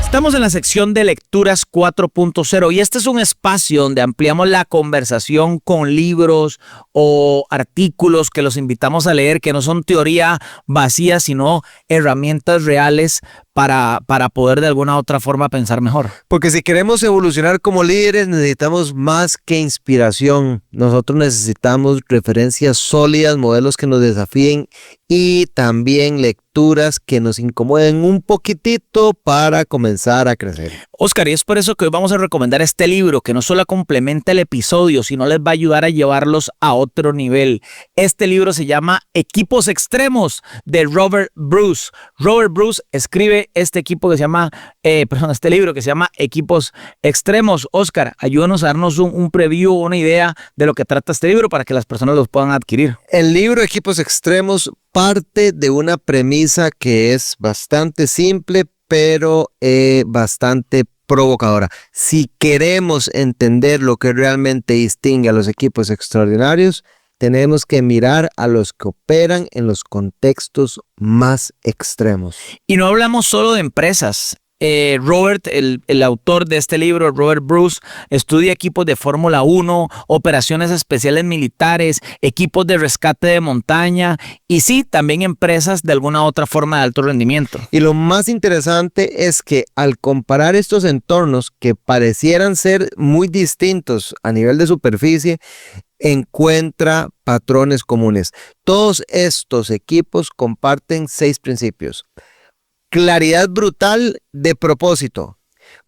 Estamos en la sección de Lecturas 4.0 y este es un espacio donde ampliamos la conversación con libros o artículos que los invitamos a leer, que no son teoría vacía, sino herramientas reales para poder de alguna otra forma pensar mejor. Porque si queremos evolucionar como líderes, necesitamos más que inspiración. Nosotros necesitamos referencias sólidas, modelos que nos desafíen y también lecturas que nos incomoden un poquitito para comenzar a crecer. Oscar, y es por eso que hoy vamos a recomendar este libro que no solo complementa el episodio, sino les va a ayudar a llevarlos a otro nivel. Este libro se llama Equipos Extremos de Robert Bruce. Robert Bruce escribe este libro que se llama Equipos Extremos. Oscar, ayúdanos a darnos un preview, una idea de lo que trata este libro para que las personas los puedan adquirir. El libro Equipos Extremos parte de una premisa que es bastante simple, pero bastante provocadora. Si queremos entender lo que realmente distingue a los equipos extraordinarios, tenemos que mirar a los que operan en los contextos más extremos. Y no hablamos solo de empresas. Robert, el autor de este libro, Robert Bruce, estudia equipos de Fórmula 1, operaciones especiales militares, equipos de rescate de montaña y sí, también empresas de alguna otra forma de alto rendimiento. Y lo más interesante es que al comparar estos entornos que parecieran ser muy distintos a nivel de superficie, encuentra patrones comunes. Todos estos equipos comparten 6 principios. Claridad brutal de propósito,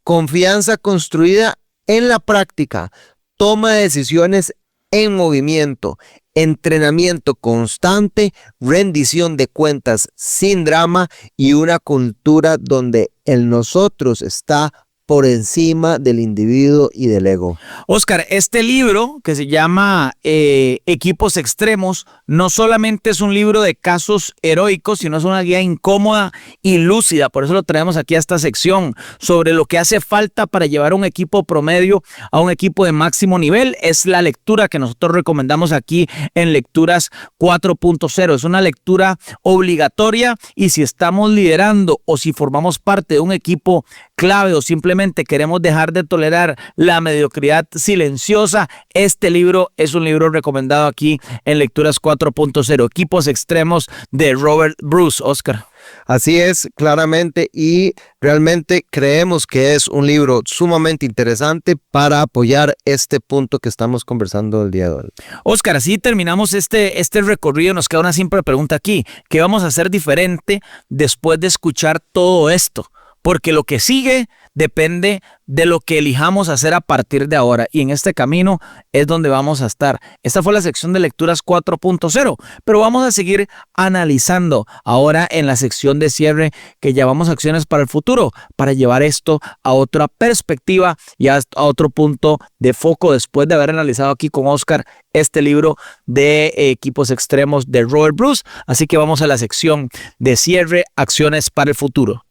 confianza construida en la práctica, toma de decisiones en movimiento, entrenamiento constante, rendición de cuentas sin drama y una cultura donde el nosotros está por encima del individuo y del ego. Oscar, este libro que se llama Equipos Extremos no solamente es un libro de casos heroicos, sino es una guía incómoda y lúcida. Por eso lo traemos aquí a esta sección sobre lo que hace falta para llevar un equipo promedio a un equipo de máximo nivel. Es la lectura que nosotros recomendamos aquí en Lecturas 4.0. Es una lectura obligatoria y si estamos liderando o si formamos parte de un equipo clave o simplemente queremos dejar de tolerar la mediocridad silenciosa, este libro es un libro recomendado aquí en Lecturas 4.0, Equipos Extremos de Robert Bruce. Oscar. Así es, claramente, y realmente creemos que es un libro sumamente interesante para apoyar este punto que estamos conversando el día de hoy. Oscar, así terminamos este recorrido. Nos queda una simple pregunta aquí. ¿Qué vamos a hacer diferente después de escuchar todo esto? Porque lo que sigue depende de lo que elijamos hacer a partir de ahora. Y en este camino es donde vamos a estar. Esta fue la sección de Lecturas 4.0, pero vamos a seguir analizando ahora en la sección de cierre que llevamos acciones para el futuro, para llevar esto a otra perspectiva y a otro punto de foco después de haber analizado aquí con Oscar este libro de Equipos Extremos de Robert Bruce. Así que vamos a la sección de cierre, acciones para el futuro.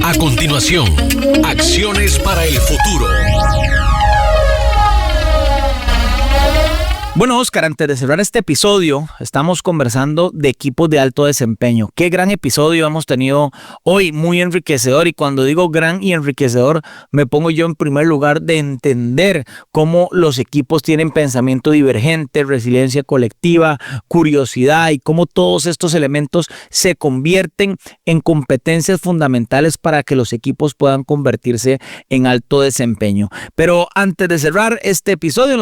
A continuación, acciones para el futuro. Bueno, Oscar, antes de cerrar este episodio, estamos conversando de equipos de alto desempeño. Qué gran episodio hemos tenido hoy, muy enriquecedor. Y cuando digo gran y enriquecedor, me pongo yo en primer lugar de entender cómo los equipos tienen pensamiento divergente, resiliencia colectiva, curiosidad y cómo todos estos elementos se convierten en competencias fundamentales para que los equipos puedan convertirse en alto desempeño. Pero antes de cerrar este episodio, en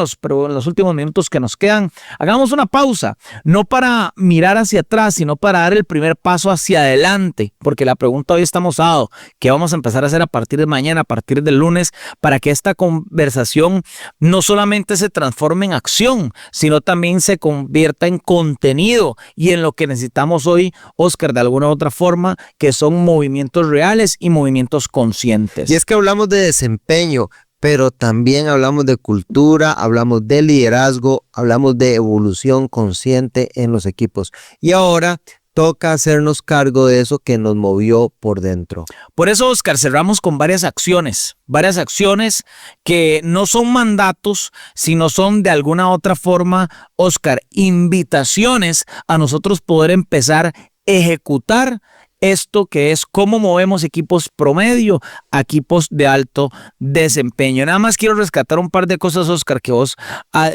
los últimos minutos que nos quedan, hagamos una pausa, no para mirar hacia atrás, sino para dar el primer paso hacia adelante, porque la pregunta hoy está mozado, ¿qué vamos a empezar a hacer a partir de mañana, a partir del lunes, para que esta conversación no solamente se transforme en acción, sino también se convierta en contenido y en lo que necesitamos hoy, Oscar, de alguna u otra forma, que son movimientos reales y movimientos conscientes? Y es que hablamos de desempeño, pero también hablamos de cultura, hablamos de liderazgo, hablamos de evolución consciente en los equipos. Y ahora toca hacernos cargo de eso que nos movió por dentro. Por eso, Oscar, cerramos con varias acciones que no son mandatos, sino son de alguna otra forma, Oscar, invitaciones a nosotros poder empezar a ejecutar esto que es cómo movemos equipos promedio a equipos de alto desempeño. Nada más quiero rescatar un par de cosas, Oscar, que vos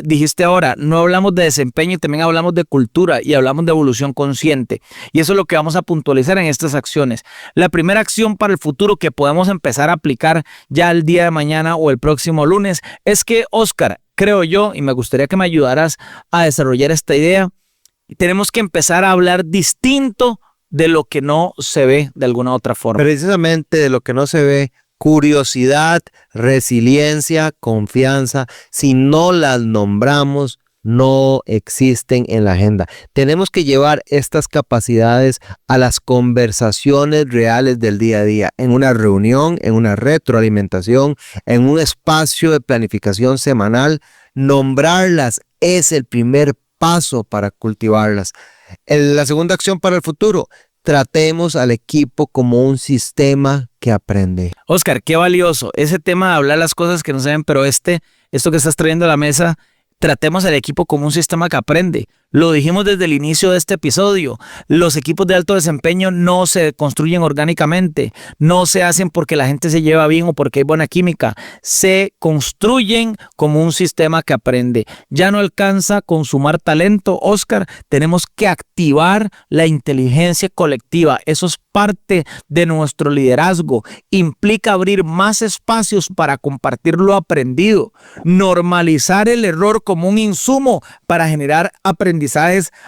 dijiste ahora. No hablamos de desempeño y también hablamos de cultura y hablamos de evolución consciente. Y eso es lo que vamos a puntualizar en estas acciones. La primera acción para el futuro que podemos empezar a aplicar ya el día de mañana o el próximo lunes es que, Oscar, creo yo, y me gustaría que me ayudaras a desarrollar esta idea, tenemos que empezar a hablar distinto de lo que no se ve de alguna otra forma. Precisamente de lo que no se ve, curiosidad, resiliencia, confianza, si no las nombramos, no existen en la agenda. Tenemos que llevar estas capacidades a las conversaciones reales del día a día, en una reunión, en una retroalimentación, en un espacio de planificación semanal. Nombrarlas es el primer paso para cultivarlas. La segunda acción para el futuro: tratemos al equipo como un sistema que aprende. Oscar, qué valioso ese tema de hablar las cosas que no se ven, pero esto que estás trayendo a la mesa, tratemos al equipo como un sistema que aprende. Lo dijimos desde el inicio de este episodio. Los equipos de alto desempeño no se construyen orgánicamente, no se hacen porque la gente se lleva bien o porque hay buena química. Se construyen como un sistema que aprende. Ya no alcanza con sumar talento, Oscar. Tenemos que activar la inteligencia colectiva. Eso es parte de nuestro liderazgo. Implica abrir más espacios para compartir lo aprendido. Normalizar el error como un insumo para generar aprendizajes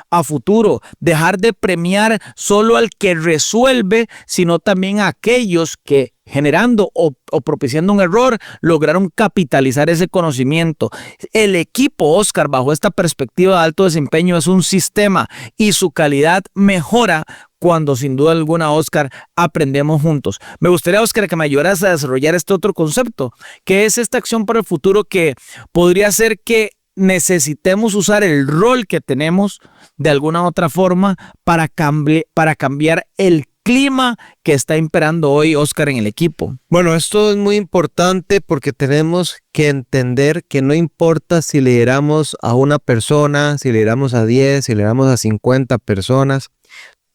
a futuro. Dejar de premiar solo al que resuelve, sino también a aquellos que, generando o propiciando un error, lograron capitalizar ese conocimiento. El equipo, Oscar, bajo esta perspectiva de alto desempeño, es un sistema y su calidad mejora cuando, sin duda alguna, Oscar, aprendemos juntos. Me gustaría, Oscar, que me ayudaras a desarrollar este otro concepto, que es esta acción para el futuro, que podría ser que necesitemos usar el rol que tenemos de alguna otra forma para cambiar el clima que está imperando hoy, Oscar, en el equipo. Bueno, esto es muy importante porque tenemos que entender que no importa si lideramos a una persona, si lideramos a 10, si lideramos a 50 personas,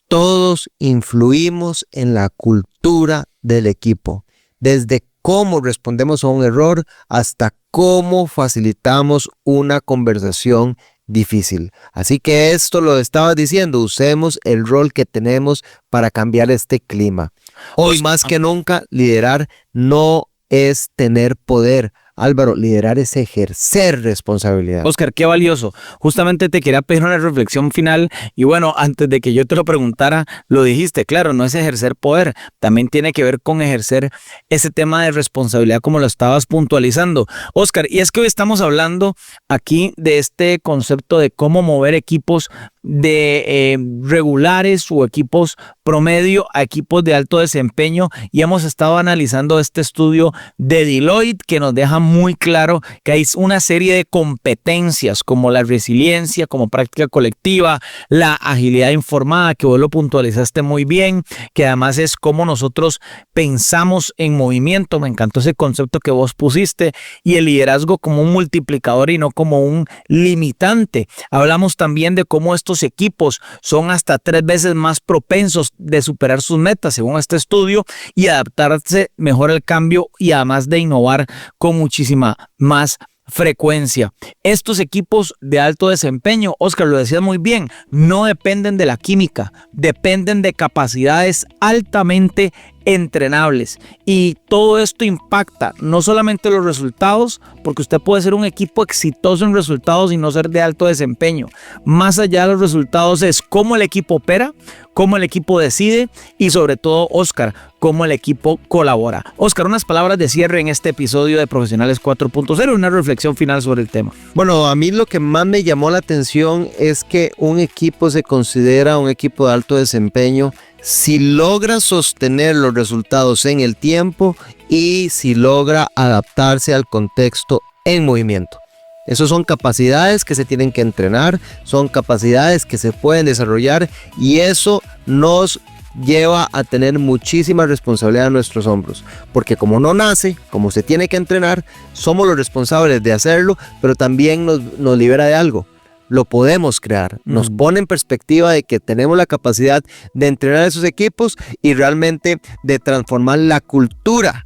todos influimos en la cultura del equipo, desde cómo respondemos a un error hasta cómo facilitamos una conversación difícil. Así que esto lo estaba diciendo, usemos el rol que tenemos para cambiar este clima. Hoy más que nunca, liderar no es tener poder. Álvaro, liderar es ejercer responsabilidad. Oscar, qué valioso. Justamente te quería pedir una reflexión final y bueno, antes de que yo te lo preguntara, lo dijiste, claro, no es ejercer poder, también tiene que ver con ejercer ese tema de responsabilidad como lo estabas puntualizando. Oscar, y es que hoy estamos hablando aquí de este concepto de cómo mover equipos de regulares o equipos promedio a equipos de alto desempeño y hemos estado analizando este estudio de Deloitte que nos deja muy claro que hay una serie de competencias como la resiliencia, como práctica colectiva, la agilidad informada, que vos lo puntualizaste muy bien, que además es cómo nosotros pensamos en movimiento. Me encantó ese concepto que vos pusiste, y el liderazgo como un multiplicador y no como un limitante. Hablamos también de cómo estos equipos son hasta 3 veces más propensos de superar sus metas según este estudio y adaptarse mejor al cambio y además de innovar con muchísima más frecuencia. Estos equipos de alto desempeño, Oscar, lo decías muy bien, no dependen de la química, dependen de capacidades altamente entrenables, y todo esto impacta no solamente los resultados, porque usted puede ser un equipo exitoso en resultados y no ser de alto desempeño. Más allá de los resultados es cómo el equipo opera, cómo el equipo decide y sobre todo, Oscar, cómo el equipo colabora. Oscar, unas palabras de cierre en este episodio de Profesionales 4.0, una reflexión final sobre el tema. Bueno, a mí lo que más me llamó la atención es que un equipo se considera un equipo de alto desempeño si logra sostener los resultados en el tiempo y si logra adaptarse al contexto en movimiento. Esas son capacidades que se tienen que entrenar, son capacidades que se pueden desarrollar, y eso nos lleva a tener muchísima responsabilidad en nuestros hombros, porque como no nace, como se tiene que entrenar, somos los responsables de hacerlo, pero también nos libera de algo. lo podemos crear. Nos pone en perspectiva de que tenemos la capacidad de entrenar a esos equipos y realmente de transformar la cultura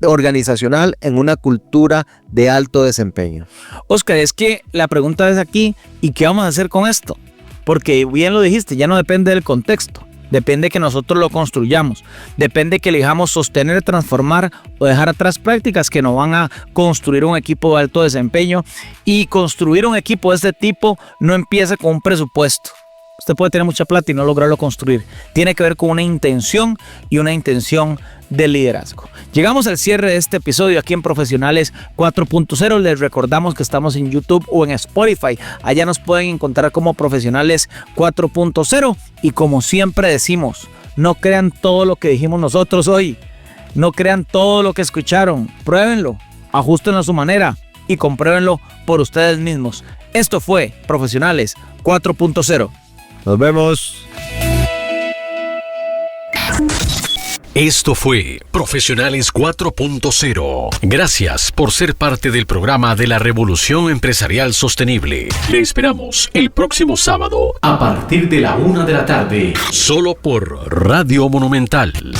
organizacional en una cultura de alto desempeño. Oscar, es que la pregunta es aquí, ¿y qué vamos a hacer con esto? Porque bien lo dijiste, ya no depende del contexto, depende que nosotros lo construyamos, depende que elijamos sostener, transformar o dejar atrás prácticas que nos van a construir un equipo de alto desempeño. Y construir un equipo de este tipo no empieza con un presupuesto. Usted puede tener mucha plata y no lograrlo construir. Tiene que ver con una intención y una intención de liderazgo. Llegamos al cierre de este episodio aquí en Profesionales 4.0. Les recordamos que estamos en YouTube o en Spotify. Allá nos pueden encontrar como Profesionales 4.0. Y como siempre decimos, no crean todo lo que dijimos nosotros hoy. No crean todo lo que escucharon. Pruébenlo, ajustenlo a su manera y compruébenlo por ustedes mismos. Esto fue Profesionales 4.0. Nos vemos. Esto fue Profesionales 4.0. Gracias por ser parte del programa de la Revolución Empresarial Sostenible. Le esperamos el próximo sábado a partir de la 1 de la tarde, solo por Radio Monumental.